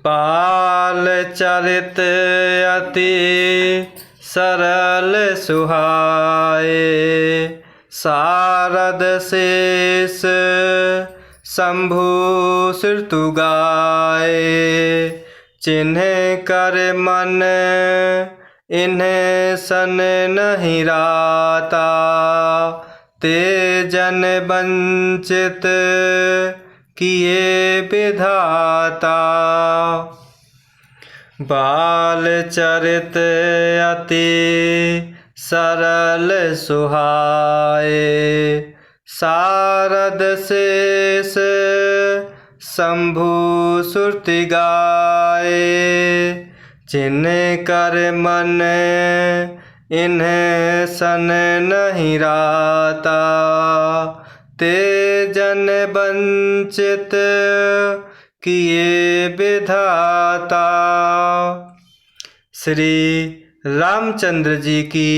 बाल चरित अति सरल सुहाए, शारद शेष शंभु श्रुतु गाए। चिन्ह कर मन इन्हें सन नहीं राता, ते जन वंचित किए विधाता। बाल चरित अति सरल सुहाए, शारद शेष शंभु श्रुति गाए। जिन्ह कर मन इन्हें सन नहीं राता, ते जन वंचित किए विधाता। श्री रामचंद्र जी की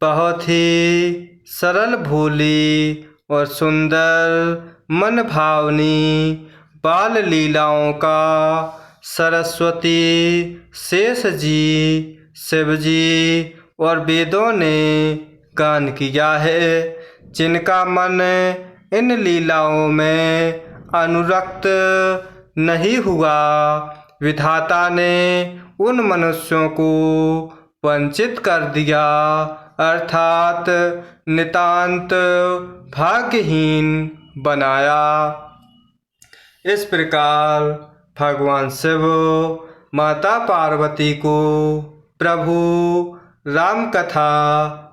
बहुत ही सरल भोली और सुंदर मन भावनी बाल लीलाओं का सरस्वती, शेष जी, शिव जी और वेदों ने गान किया है। जिनका मन इन लीलाओं में अनुरक्त नहीं हुआ, विधाता ने उन मनुष्यों को वंचित कर दिया, अर्थात नितांत भाग्यहीन बनाया। इस प्रकार भगवान शिव माता पार्वती को प्रभु राम कथा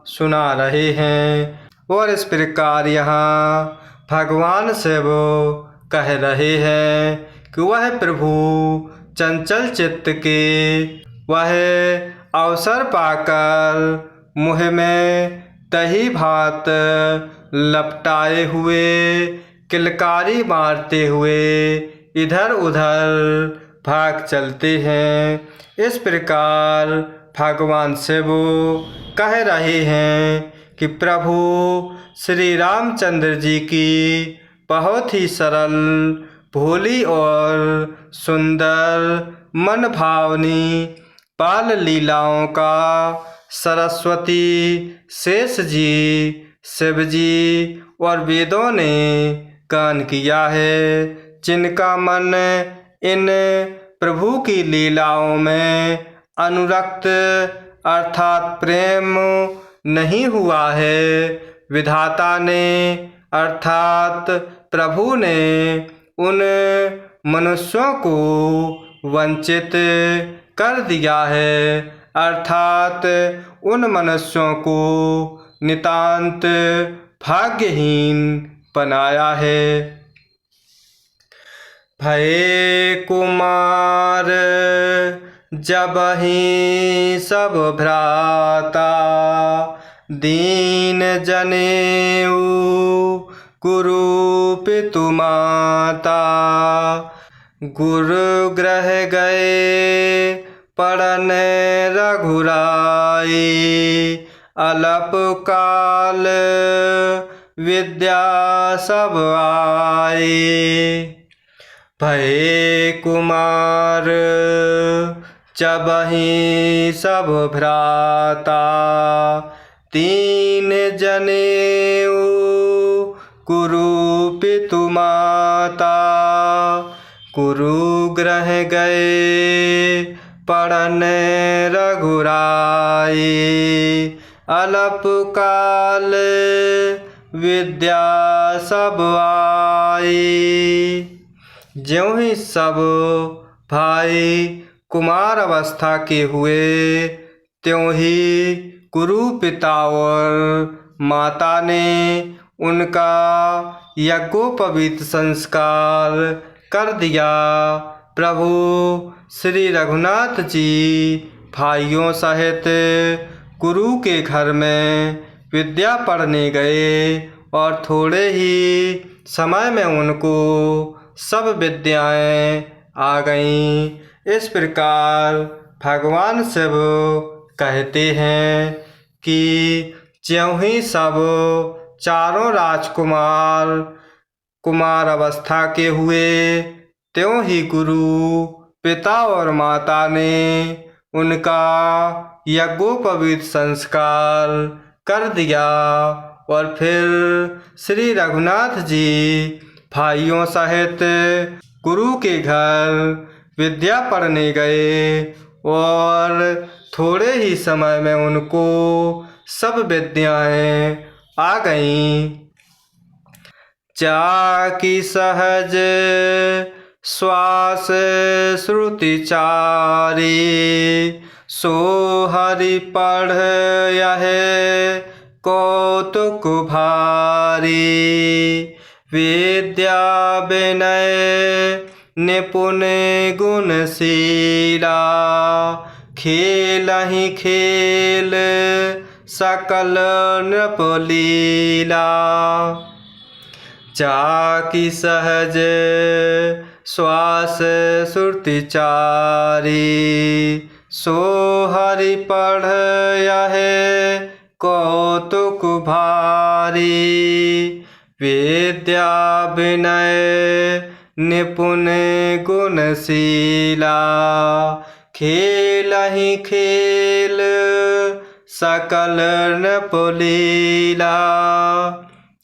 सुना रहे हैं और इस प्रकार यहाँ भगवान शिव कह रहे हैं कि वह प्रभु चंचल चित्त के वह अवसर पाकर मुँह में दही भात लपटाए हुए किलकारी मारते हुए इधर उधर भाग चलते हैं। इस प्रकार भगवान शिव कह रहे हैं कि प्रभु श्री रामचंद्र जी की बहुत ही सरल, भोली और सुंदर मन भावनी बाल लीलाओं का सरस्वती, शेष जी, शिव जी और वेदों ने गान किया है। जिनका मन इन प्रभु की लीलाओं में अनुरक्त अर्थात प्रेम नहीं हुआ है, विधाता ने अर्थात प्रभु ने उन मनुष्यों को वंचित कर दिया है, अर्थात उन मनुष्यों को नितांत भाग्यहीन बनाया है। भये कुमार जबहि सब भ्राता, दीन जनेऊ गुरु पितु माता। गुरु ग्रह गए पढ़न रघुराई, अलप काल विद्या सब आई। भये कुमार जबहि सब भ्राता, तीन जनेऊ गुरु पितु माता। गुरु ग्रह गए पढ़न रघुराई, अलप काल विद्या सब आई। ज्यों ही सब भाई कुमार अवस्था के हुए, त्यों ही गुरु पिता और माता ने उनका यज्ञोपवीत संस्कार कर दिया। प्रभु श्री रघुनाथ जी भाइयों सहित गुरु के घर में विद्या पढ़ने गए और थोड़े ही समय में उनको सब विद्याएं आ गईं। इस प्रकार भगवान शिव कहते हैं कि ज्यों ही सब चारों राजकुमार कुमार अवस्था के हुए, त्यों ही गुरु पिता और माता ने उनका यज्ञोपवीत संस्कार कर दिया और फिर श्री रघुनाथ जी भाइयों सहित गुरु के घर विद्या पढ़ने गए और थोड़े ही समय में उनको सब विद्याएं आ गईं। चाकी सहज श्वास श्रुति चारी, सो हरि पढ़ यह कौतुक भारी। विद्या विनय निपुण गुणशीला, खेलहि खेल सकल नृपलीला। चाकी सहज श्वास श्रुति चारी, सो हरि पढ़ यह कौतुक भारी। विद्या विनय निपुण गुणशीला, खेलहि खेल सकल नृपलीला।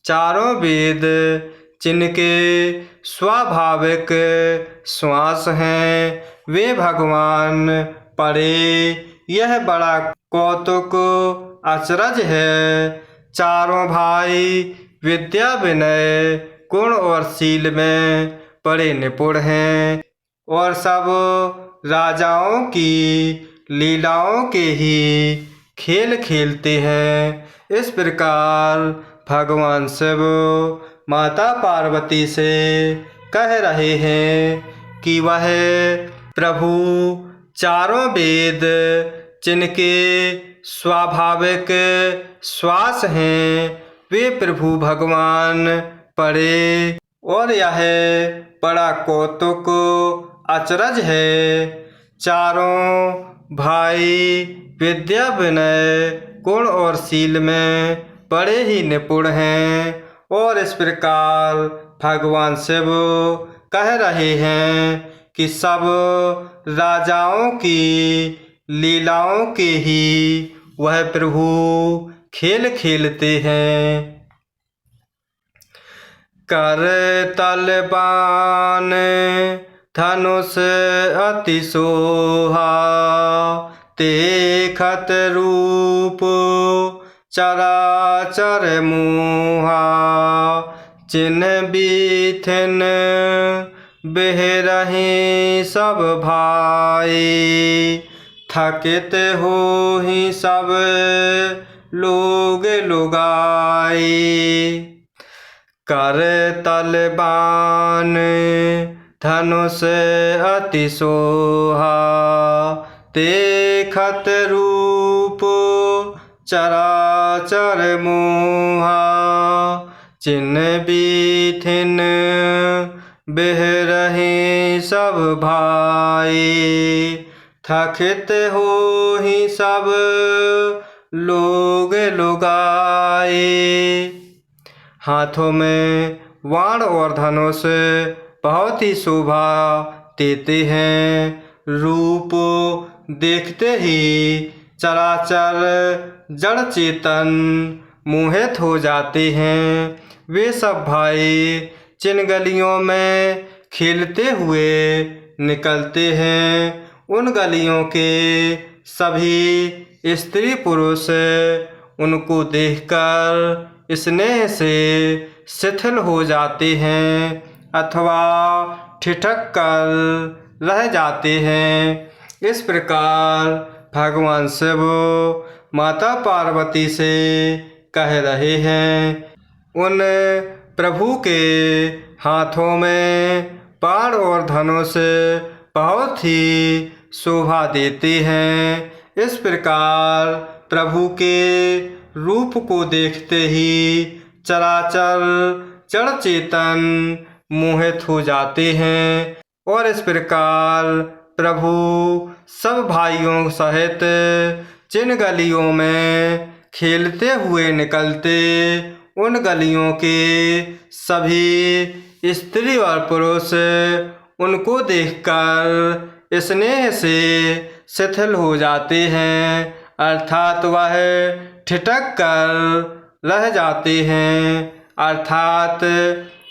चारों वेद जिनके स्वाभाविक श्वास हैं, वे भगवान पढ़े, यह बड़ा कौतुक अचरज है। चारों भाई विद्या विनय गुण और शील में बड़े निपुण हैं और सब राजाओं की लीलाओं के ही खेल खेलते हैं। इस प्रकार भगवान शिव माता पार्वती से कह रहे हैं कि वह प्रभु चारों वेद जिनके स्वाभाविक श्वास हैं, वे प्रभु भगवान पढ़े और यह बड़ा कौतुक अचरज है। चारों भाई विद्या विनय गुण और शील में बड़े ही निपुण हैं और इस प्रकार भगवान शिव कह रहे हैं कि सब राजाओं की लीलाओं के ही वह प्रभु खेल खेलते हैं। कर तलबान धनुष अति सोहा, देखत रूप चराचर मोहा। जिन्ह बीथिन बेहरहि सब भाई, थकित होहि सब लोग लुगाई। कर तलबान धनुष अति सोहा, देखत रूप चराचर मोहा। जिन्ह बीथिन बेहरहि सब भाई, थकित होहि सब लोग लुगाई। हाथों में वाण और धनुष बहुत ही शोभा देते हैं। रूप देखते ही चराचर जड़ चेतन मोहित हो जाते हैं। वे सब भाई जिन गलियों में खेलते हुए निकलते हैं, उन गलियों के सभी स्त्री पुरुष उनको देखकर स्नेह से शिथिल हो जाते हैं अथवा ठिठक कर रह जाते हैं। इस प्रकार भगवान शिव माता पार्वती से कह रहे हैं। उन प्रभु के हाथों में बाण और धनुष बहुत ही शोभा देते हैं। इस प्रकार प्रभु के रूप को देखते ही चराचर जड़ चेतन मोहित हो जाते हैं और इस प्रकार प्रभु सब भाइयों सहित जिन गलियों में खेलते हुए निकलते, उन गलियों के सभी स्त्री और पुरुष उनको देखकर स्नेह से शिथिल हो जाते हैं, अर्थात वह ठिठक कर रह जाते हैं, अर्थात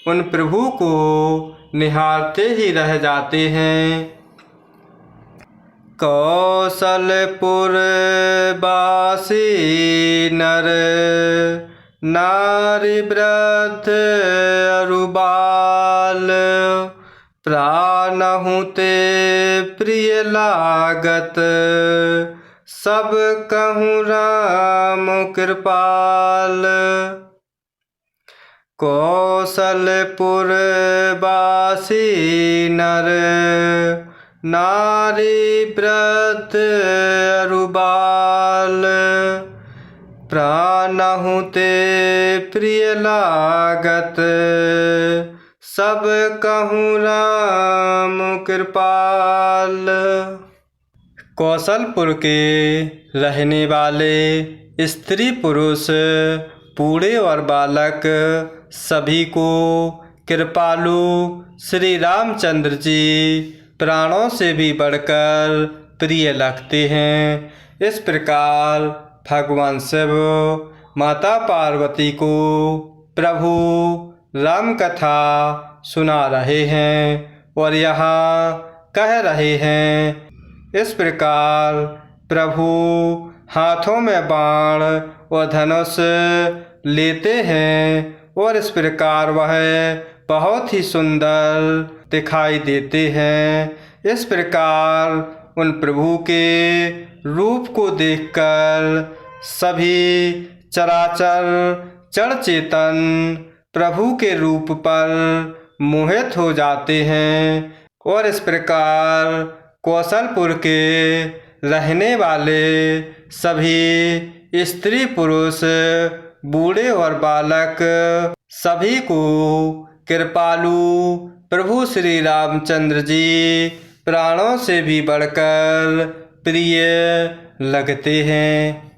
उन प्रभु को निहारते ही रह जाते हैं। कौशलपुर वासी नर नारी वृद्ध अरु बाल, प्राणहु ते प्रिय लागत, सब कहूँ राम कृपाल। कौशलपुर वासी नर नारी वृद्ध अरु बाल, प्राणहु ते प्रिय लागत, सब कहूँ राम कृपाल। कौशलपुर के रहने वाले स्त्री पुरुष बूढ़े और बालक सभी को कृपालु श्री रामचंद्र जी प्राणों से भी बढ़कर प्रिय लगते हैं। इस प्रकार भगवान शिव माता पार्वती को प्रभु राम कथा सुना रहे हैं और यहाँ कह रहे हैं। इस प्रकार प्रभु हाथों में बाण और धनुष लेते हैं और इस प्रकार वह बहुत ही सुंदर दिखाई देते हैं। इस प्रकार उन प्रभु के रूप को देखकर सभी चराचर जड़ चेतन प्रभु के रूप पर मोहित हो जाते हैं और इस प्रकार कौशलपुर के रहने वाले सभी स्त्री पुरुष बूढ़े और बालक सभी को कृपालु प्रभु श्री रामचंद्र जी प्राणों से भी बढ़कर प्रिय लगते हैं।